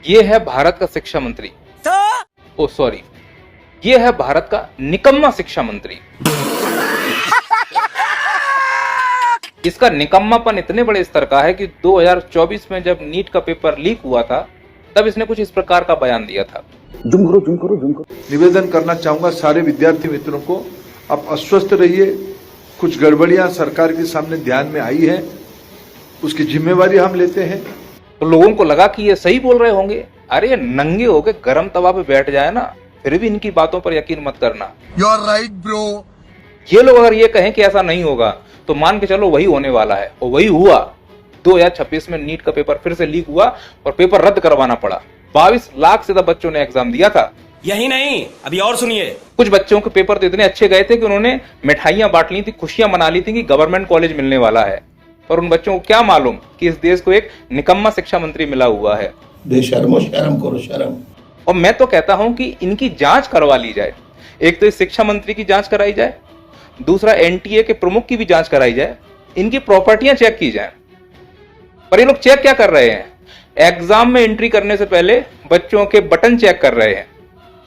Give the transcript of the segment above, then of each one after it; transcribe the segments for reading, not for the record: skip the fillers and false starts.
ये है भारत का शिक्षा मंत्री, ओ सॉरी, ये है भारत का निकम्मा शिक्षा मंत्री। इसका निकम्मापन इतने बड़े स्तर का है कि 2024 में जब नीट का पेपर लीक हुआ था तब इसने कुछ इस प्रकार का बयान दिया था। जुम करो। निवेदन करना चाहूंगा सारे विद्यार्थी मित्रों को, आप अस्वस्थ रहिए। कुछ गड़बड़ियां सरकार के सामने ध्यान में आई है, उसकी जिम्मेवारी हम लेते हैं। तो लोगों को लगा कि ये सही बोल रहे होंगे। अरे ये नंगे होके गरम तवा पे बैठ जाए ना, फिर भी इनकी बातों पर यकीन मत करना। You are right bro. ये लोग अगर ये कहें कि ऐसा नहीं होगा तो मान के चलो वही होने वाला है, और वही हुआ। 2026 में नीट का पेपर फिर से लीक हुआ और पेपर रद्द करवाना पड़ा। 22 लाख से ज्यादा बच्चों ने एग्जाम दिया था। यही नहीं, अभी और सुनिए। कुछ बच्चों के पेपर तो इतने अच्छे गए थे कि उन्होंने मिठाइयां बांट ली थी, खुशियां मना ली थी कि गवर्नमेंट कॉलेज मिलने वाला है। पर उन बच्चों को क्या मालूम कि इस देश को एक निकम्मा शिक्षा मंत्री मिला हुआ है। बेशर्मो, शर्म करो शर्म। और मैं तो कहता हूं कि इनकी जांच करवा ली जाए। एक तो इस शिक्षा मंत्री की जांच कराई जाए, दूसरा एनटीए के प्रमुख की भी जांच कराई जाए, इनकी प्रॉपर्टियां चेक की जाए। पर ये लोग चेक क्या कर रहे हैं? एग्जाम में एंट्री करने से पहले बच्चों के बटन चेक कर रहे हैं,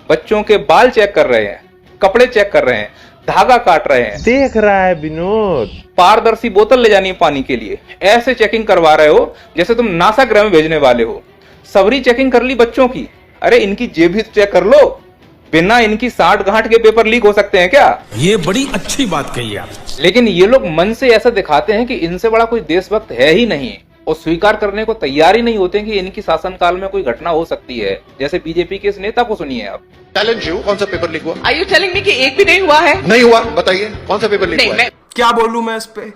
बच्चों के बाल चेक कर रहे हैं, कपड़े चेक कर रहे हैं, धागा काट रहे हैं। देख रहा है विनोद। पारदर्शी बोतल ले जानी है पानी के लिए, ऐसे चेकिंग करवा रहे हो जैसे तुम नासा ग्रह में भेजने वाले हो। सबरी चेकिंग कर ली बच्चों की। अरे इनकी जेब भी चेक कर लो। बिना इनकी साठ गांठ के पेपर लीक हो सकते हैं क्या? ये बड़ी अच्छी बात कही आप। लेकिन ये लोग मन से ऐसा दिखाते हैं कि इनसे बड़ा कोई देशभक्त है ही नहीं, और स्वीकार करने को तैयार ही नहीं होते कि इनकी शासनकाल में कोई घटना हो सकती है। जैसे बीजेपी के इस नेता को सुनिए आप। चैलेंज यू, कौन सा पेपर लीक हुआ? Are you telling me कि एक भी नहीं हुआ है? नहीं हुआ, बताइए कौन सा पेपर लीक हुआ है? क्या बोलूं मैं इस पे?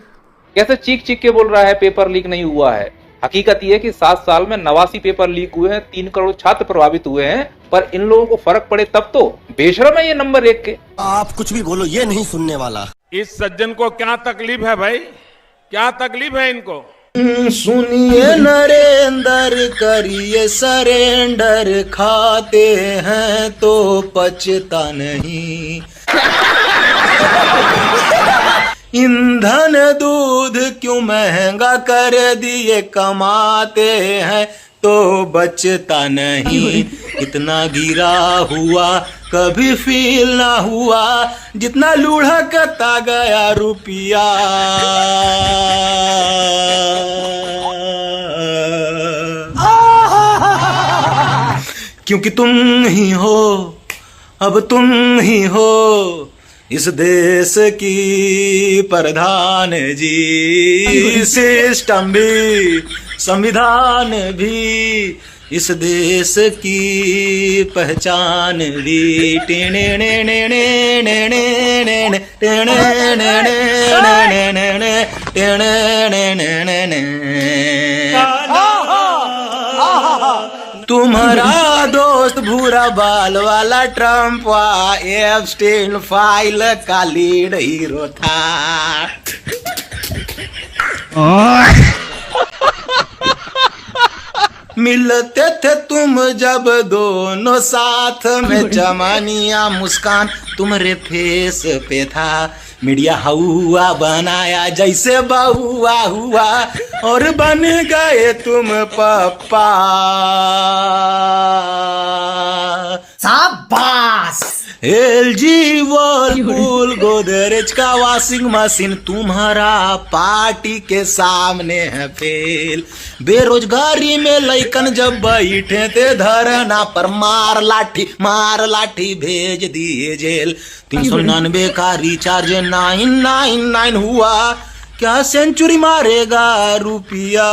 कैसे चीख चीख के बोल रहा है पेपर लीक नहीं हुआ है। हकीकत यह है कि 7 साल में 89 पेपर लीक हुए हैं, 3 करोड़ छात्र प्रभावित हुए हैं। पर इन लोगों को फर्क पड़े तब तो। बेशरम है ये नंबर 1 के। आप कुछ भी बोलो, ये नहीं सुनने वाला। इस सज्जन को क्या तकलीफ है भाई? क्या तकलीफ है इनको? सुनिए नरेंद्र, करिए सरेंडर, खाते हैं तो पचता नहीं। ईंधन दूध क्यों महंगा कर दिए, कमाते हैं तो बचता नहीं। इतना गिरा हुआ कभी फील ना हुआ, जितना लुढ़कता गया रुपया। क्योंकि तुम ही हो, अब तुम ही हो इस देश की प्रधान जी। सिस्टम भी, संविधान भी, इस देश की पहचान भी। तुम्हारा दोस्त भूरा बाल वाला ट्रम्प एप्स्टीन फाइल का लीड हीरो था। मिलते थे तुम जब दोनों साथ में, जमानिया मुस्कान तुम्हारे फेस पे था। मीडिया हुआ बनाया जैसे बहुआ हुआ, और बन गए तुम पप्पा। शाबाश। एलजी, वर्लपूल, गोदरेज का वॉशिंग मशीन तुम्हारा पार्टी के सामने है फेल। बेरोजगारी में लइकन जब बैठे थे धरना पर, मार लाठी भेज दिए जेल। 399 का रिचार्ज 999 हुआ, क्या सेंचुरी मारेगा रुपया।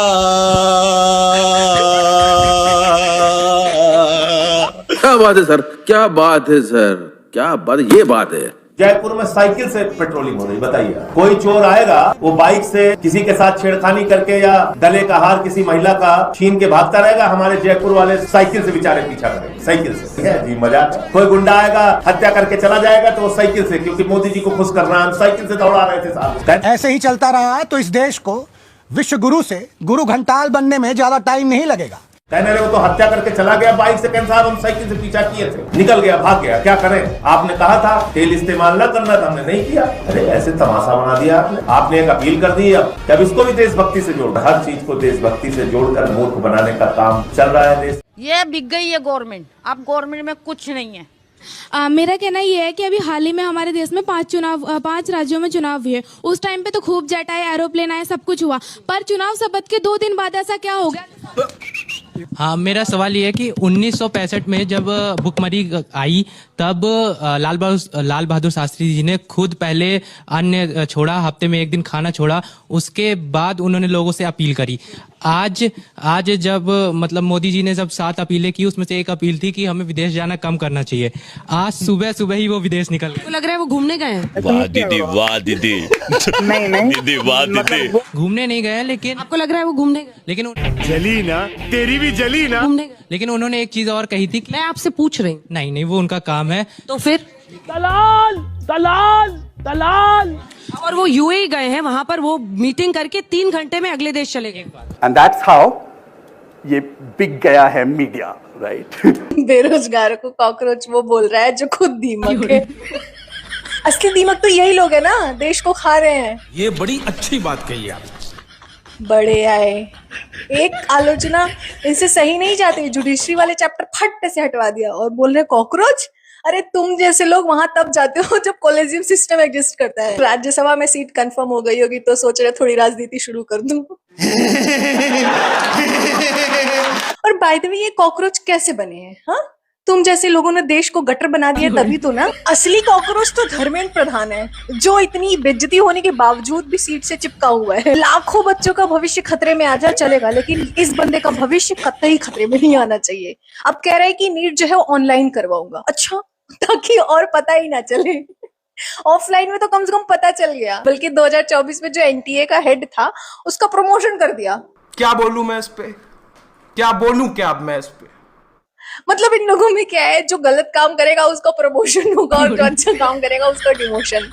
क्या बात है सर, क्या बात है सर, क्या बात, ये बात है। जयपुर में साइकिल से पेट्रोलिंग हो रही, बताइए। कोई चोर आएगा, वो बाइक से किसी के साथ छेड़खानी करके या गले का हार किसी महिला का छीन के भागता रहेगा। हमारे जयपुर वाले साइकिल से बेचारे पीछा करेंगे, साइकिल से। है जी, मजाक। कोई गुंडा आएगा, हत्या करके चला जाएगा तो वो साइकिल से, क्योंकि मोदी जी को खुश करना, हम साइकिल से दौड़ा रहे थे साहब। ऐसे ही चलता रहा तो इस देश को विश्व गुरु से गुरु घंटाल बनने में ज्यादा टाइम नहीं लगेगा। कहने रहे वो तो हत्या करके चला गया बाइक से, कहने साहब हम साइकिल से पीछा किए थे, निकल गया, भाग गया, क्या करें? आपने कहा था तेल इस्तेमाल न करना था, हमने नहीं किया। अरे ऐसे तमाशा बना दिया आपने एक अपील कर दी। अब इसको भी देशभक्ति से जोड़, हर चीज को देशभक्ति से जोड़कर मूर्ख बनाने का काम चल रहा है देश। ये बिक गई है गवर्नमेंट, अब गवर्नमेंट में कुछ नहीं है। मेरा कहना ये है कि अभी हाल ही में हमारे देश में 5 राज्यों में चुनाव हुए। उस टाइम पे तो खूब जेट आए, एरोप्लेन आए, सब कुछ हुआ, पर चुनाव शपथ के 2 दिन बाद ऐसा क्या हो गया? हाँ, मेरा सवाल ये है कि 1965 में जब भुखमरी आई तब लाल बहादुर शास्त्री जी ने खुद पहले अन्न छोड़ा, हफ्ते में 1 दिन खाना छोड़ा, उसके बाद उन्होंने लोगों से अपील करी। आज जब मतलब मोदी जी ने जब 7 अपीलें की, उसमें से एक अपील थी कि हमें विदेश जाना कम करना चाहिए। आज सुबह ही वो विदेश निकल गए। लग रहा है वो घूमने गए हैं। वाह दीदी, वाह दीदी। नहीं दीदी, वाह दीदी। घूमने नहीं गए, लेकिन आपको लग रहा है वो घूमने गए? लेकिन जली ना, तेरी भी जली ना। घूमने गए। लेकिन उन्होंने एक चीज और कही थी कि मैं आपसे पूछ रही हूँ। नहीं, वो उनका काम है। तो फिर दलाल दलाल दलाल। और वो यूएई गए हैं, वहां पर वो मीटिंग करके 3 घंटे में अगले देश चले गए। एंड दैट्स हाउ ये बिक गया है मीडिया, राइट? बेरोजगारों को कॉकरोच वो बोल रहा है जो खुद दीमक है। असली दीमक तो यही लोग है ना, देश को खा रहे हैं। ये बड़ी अच्छी बात कही आप। बड़े आए, एक आलोचना इनसे सही नहीं जाती, जुडिशरी वाले चैप्टर फट से हटवा दिया और बोल रहे कॉकरोच। अरे तुम जैसे लोग वहां तब जाते हो जब कॉलेजियम सिस्टम एग्जिस्ट करता है। राज्यसभा में सीट कंफर्म हो गई होगी तो सोच रहे थोड़ी राजनीति शुरू कर दूं। और बाय द वे ये कॉकरोच कैसे बने हैं? हाँ, तुम जैसे लोगों ने देश को गटर बना दिया तभी तो ना। असली कॉकरोच तो धर्मेंद्र प्रधान है, जो इतनी बेइज्जती होने के बावजूद भी सीट से चिपका हुआ है। लाखों बच्चों का भविष्य खतरे में आ जा चलेगा, लेकिन इस बंदे का भविष्य कतई खतरे में नहीं आना चाहिए। अब कह रहा है कि नीट जो है ऑनलाइन करवाऊंगा। अच्छा, ताकि और पता ही ना चले। ऑफलाइन में तो कम से कम पता चल गया, बल्कि 2024 में जो एनटीए का हेड था उसका प्रमोशन कर दिया। क्या बोलूं मैं इस पे, क्या बोलूं क्या अब मैं इस पे? मतलब इन लोगों में क्या है, जो गलत काम करेगा उसका प्रमोशन होगा और जो अच्छा काम करेगा उसका डिमोशन।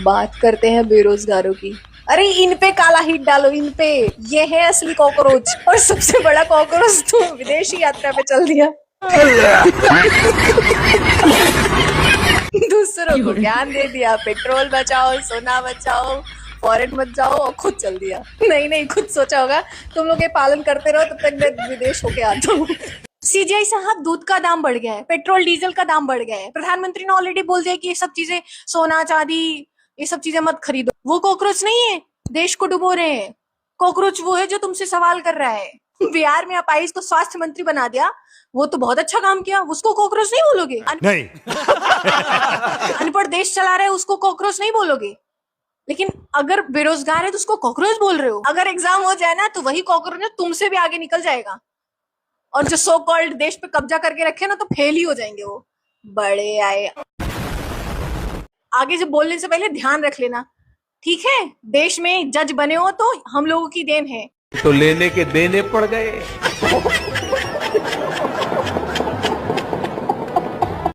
बात करते हैं बेरोजगारों की। अरे इन पे काला हिट डालो, इन पे। ये है असली कॉकरोच। और सबसे बड़ा कॉकरोच तो विदेशी यात्रा पे चल दिया। दूसरों को ज्ञान दे दिया, पेट्रोल बचाओ, सोना बचाओ, फॉरेन मत जाओ, और खुद चल दिया। नहीं, खुद सोचा होगा तुम लोग ये पालन करते रहो तब तक मैं विदेश होके आता हूँ। सीजीआई साहब, दूध का दाम बढ़ गया है, पेट्रोल डीजल का दाम बढ़ गया है। प्रधानमंत्री ने ऑलरेडी बोल दिया कि ये सब चीजें, सोना चांदी, ये सब चीजें मत खरीदो। वो कॉकरोच नहीं है, देश को डुबो रहे हैं। कॉकरोच वो है जो तुमसे सवाल कर रहा है। बिहार में अपाइज को स्वास्थ्य मंत्री बना दिया, वो तो बहुत अच्छा काम किया, उसको कॉकरोच नहीं बोलोगे? नहीं। अनपढ़ देश चला रहे उसको कॉकरोच नहीं बोलोगे? लेकिन अगर बेरोजगार है तो उसको कॉकरोच बोल रहे हो। अगर एग्जाम हो जाए ना तो वही कॉकरोच तुमसे भी आगे निकल जाएगा, और जो सो कॉल्ड देश पे कब्जा करके रखे ना तो फेल ही हो जाएंगे वो। बड़े आए। आगे जब बोलने से पहले ध्यान रख लेना, ठीक है? देश में जज बने हो तो हम लोगों की देन है। तो लेने के देने पड़ गए।